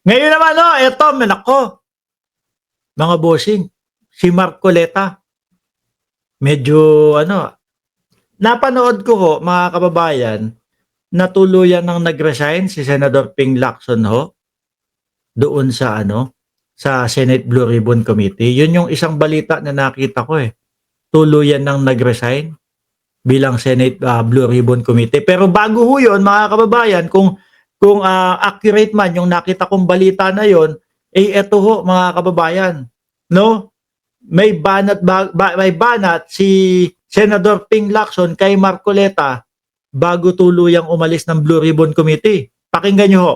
Ngayon naman, eto, nako, mga bossing, si Marcoleta, medyo, napanood ko ho, mga kababayan, na tuluyan ng nag-resign si Senador Ping Lacson ho, doon sa, sa Senate Blue Ribbon Committee. Yun yung isang balita na nakita ko eh. Tuluyan ng nag-resign bilang Senate Blue Ribbon Committee. Pero bago ho yun, mga kababayan, kung accurate man yung nakita kong balita na yon, eto ho, mga kababayan, no? May banat si Senador Ping Lacson kay Marcoleta bago tuluyang umalis ng Blue Ribbon Committee. Pakinggan nyo ho.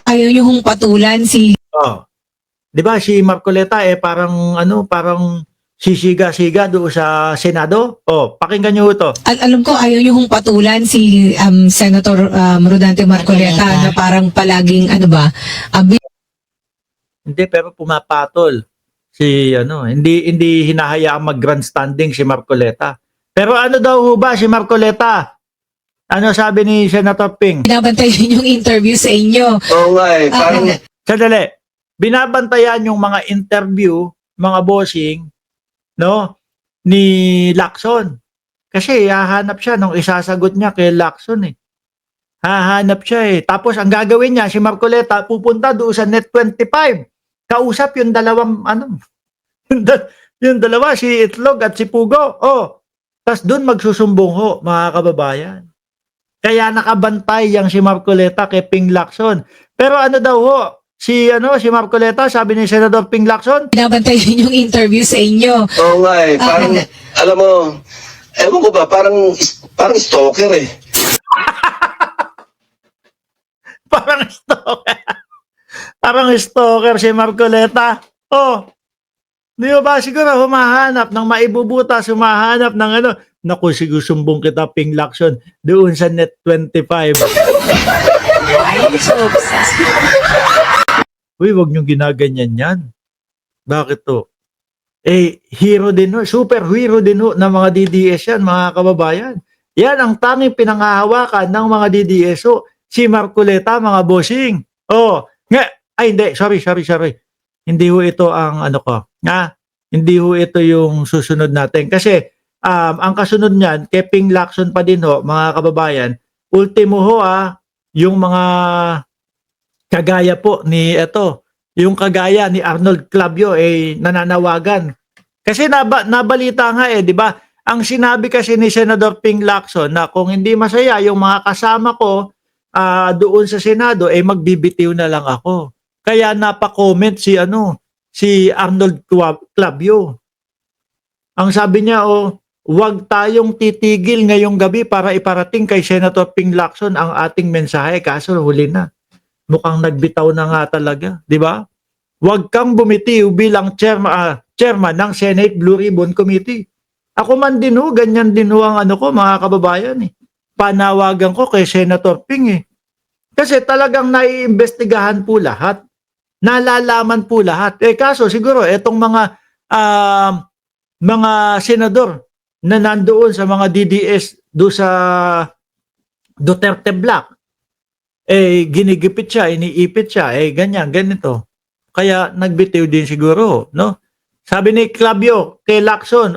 Ayaw niyo hong patulan si... Oh. 'Di ba si Marcoleta parang parang sisiga-siga doon sa Senado? Oh, pakinggan niyo ito. Alam ko ayaw niyo hong patulan si Senator Rodante Marcoleta na parang palaging Hindi, pero pumapatol si hindi hinahayaang mag-grandstanding si Marcoleta. Pero ano daw ho ba si Marcoleta? Ano sabi ni Senator Ping? binabantayan yung interview sa inyo. Oo nga eh, parang Sandali. Binabantayan yung mga interview, mga bossing, no, ni Lacson. Kasi hahanap siya nung isasagot niya kay Lacson eh. Hahanap siya eh. Tapos ang gagawin niya, si Marcoleta, pupunta doon sa Net 25. Kausap yung dalawang, yung dalawa, si Itlog at si Pugo. Oh, tapos doon magsusumbong ho, mga kababayan. Kaya nakabantay yang si Marcoleta kay Ping Lacson. Pero ano daw ho, si Marcoleta, sabi ni Senador Ping Lacson, Binabantayan yung interview sa inyo. oo nga eh, parang alam mo, ewan ko ba, parang stalker eh. parang stalker. Parang stalker si Marcoleta. Oh, di ba siguro humahanap ng maibubutas, humahanap ng naku, sigusumbong kita Ping Lacson doon sa Net 25. Uy, wag niyong ginaganyan yan. Bakit to? Hero din ho, super hero din ho ng mga DDS yan, mga kababayan. Yan ang tanging pinangahawakan ng mga DDS ho. Si Marcoleta, mga bossing. Oh, hindi, sorry. Hindi ho ito ang hindi ho ito yung susunod natin. Kasi, ang kasunod niyan, kay Ping Lacson pa din ho, mga kababayan, ultimo ho yung mga kagaya po ni yung kagaya ni Arnold Clavio nananawagan. Kasi nabalita nga di ba? Ang sinabi kasi ni Senador Ping Lacson na kung hindi masaya yung mga kasama ko doon sa Senado magbibitiw na lang ako. Kaya napa-comment si Arnold Clavio. Ang sabi niya huwag tayong titigil ngayong gabi para iparating kay Senator Ping Lacson ang ating mensahe kaso huli na. Mukhang nagbitaw na nga talaga, di ba? Huwag kang bumitiw bilang chairman ng Senate Blue Ribbon Committee. Ako man din ho, ganyan din ho ang ko, mga kababayan eh. Panawagan ko kay Senator Ping eh. Kasi talagang naiimbestigahan po lahat. Nalalaman po lahat. Kaso siguro etong mga senador na nandoon sa mga DDS do sa Duterte Block, ginigipit siya, iniipit siya, ganito. Kaya nagbitiw din siguro, no? Sabi ni Clavio kay Lacson,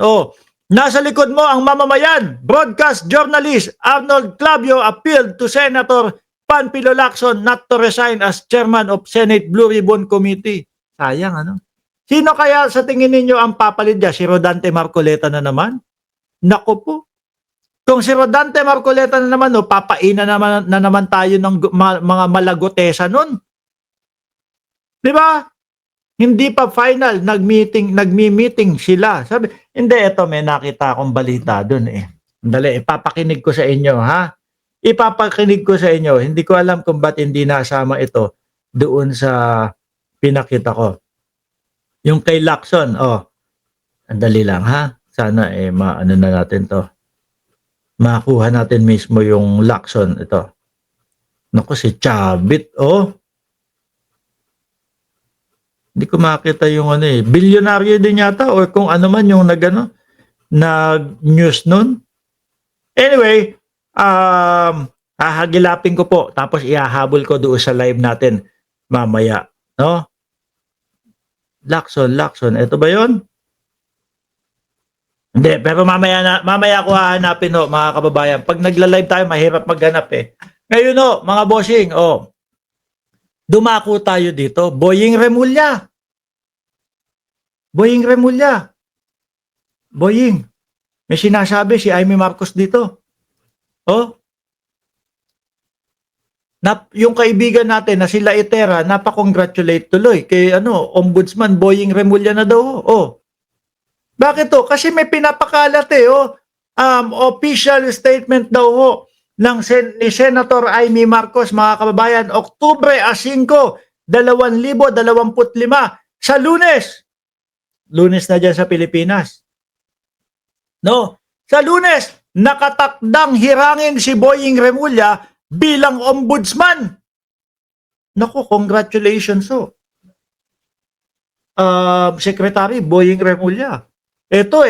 nasa likod mo ang mamamayan. Broadcast journalist Arnold Clavio appealed to Senator Panfilo Lacson not to resign as chairman of Senate Blue Ribbon Committee. Sayang, Sino kaya sa tingin ninyo ang papalit niya? Si Rodante Marcoleta na naman? Nako po. Kung si Rodante Marcoleta na naman, papaina na naman tayo ng mga malagotesa nun. Di ba? Hindi pa final, nagmi-meeting sila. Sabi, hindi, may nakita akong balita dun Dali, ipapakinig ko sa inyo, ha? Ipapakinig ko sa inyo. Hindi ko alam kung ba't hindi nasama ito doon sa pinakita ko. Yung kay Lacson, andali lang, ha? Sana, maano na natin to. Makuha natin mismo yung Lacson, ito. Naku, si Chavit, Hindi ko makita yung bilyonaryo din yata or kung ano man yung nag-news nun. Anyway, hahagilapin ko po tapos ihahabol ko doon sa live natin mamaya. No? Lacson. Ito ba 'yon? Hindi, pero mamaya ko hahanapin ho, mga kababayan. Pag nagla-live tayo, mahirap maghanap eh. Ngayon ho, mga bossing, dumako tayo dito. Boying Remulla. Boying. May sinasabi si Amy Marcos dito. Yung kaibigan natin na sila Itera, napakongratulate tuloy kay Ombudsman Boying Remulla na daw. Bakit to? Kasi may pinapakalat official statement daw ni Senator Amy Marcos, mga kababayan, Oktubre 5, 2025 sa Lunes. Lunes na dyan sa Pilipinas. No? Sa Lunes, nakatakdang hirangin si Boying Remulla bilang ombudsman. Naku, congratulations Secretary Boying Remulla. Ito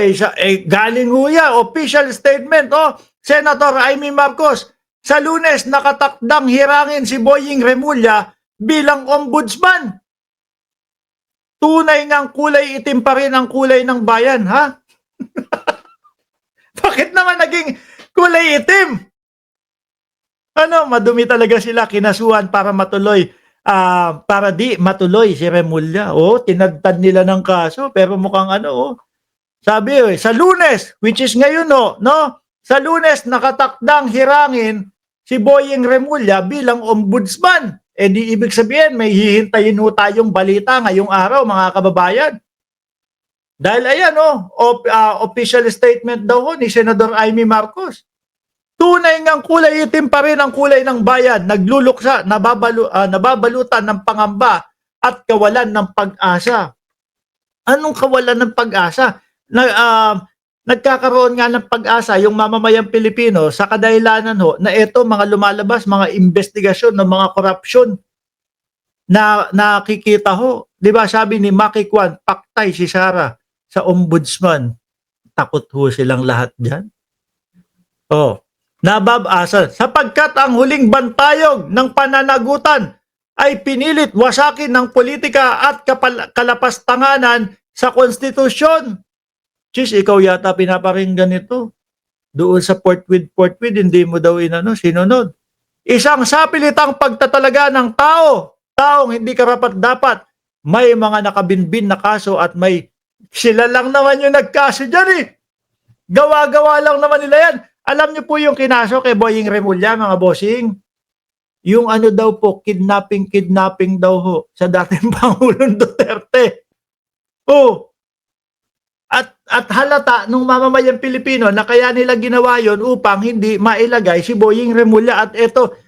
galing official statement Senator Amy Marcos. Sa Lunes, nakatakdang hirangin si Boying Remulla bilang ombudsman. Tunay ngang kulay itim pa rin ang kulay ng bayan, ha? Bakit naman naging kulay itim? Madumi talaga sila, kinasuhan para matuloy. Para di matuloy si Remulla. Tinagtad nila ng kaso, pero mukhang sabi sa Lunes, which is ngayon sa Lunes nakatakdang hirangin si Boying Remulla bilang ombudsman. Di ibig sabihin may hihintayin tayong balita ngayong araw, mga kababayan. Dahil ayan official statement daw ni Senador Amy Marcos. Tunay ngang kulay itim pa rin ang kulay ng bayan, nagluluksa, nababalutan ng pangamba at kawalan ng pag-asa. Anong kawalan ng pag-asa? Nagkakaroon nga ng pag-asa yung mamamayang Pilipino sa kadahilanan na ito mga lumalabas, mga investigasyon ng mga korupsyon na nakikita 'Di ba sabi ni Maki Kwan, paktay si Sara sa ombudsman. Takot silang lahat diyan. Nababasa sapagkat ang huling bantayog ng pananagutan ay pinilit wasakin ng politika at kalapastanganan sa konstitusyon. Chis, ikaw yata pinaparinggan ito. Doon sa Portweed, hindi mo daw sinunod. Isang sapilitang pagtatalaga ng taong hindi karapat-dapat. May mga nakabinbin na kaso at sila lang naman yung nagkaso dyan Gawa-gawa lang naman nila yan. Alam niyo po yung kinaso kay Boying Remulla, mga bossing? Yung daw po, kidnapping daw sa dating Pangulong Duterte. At halata nung mamamayang Pilipino na kaya nila ginawa yon upang hindi mailagay si Boying Remulla. At ito,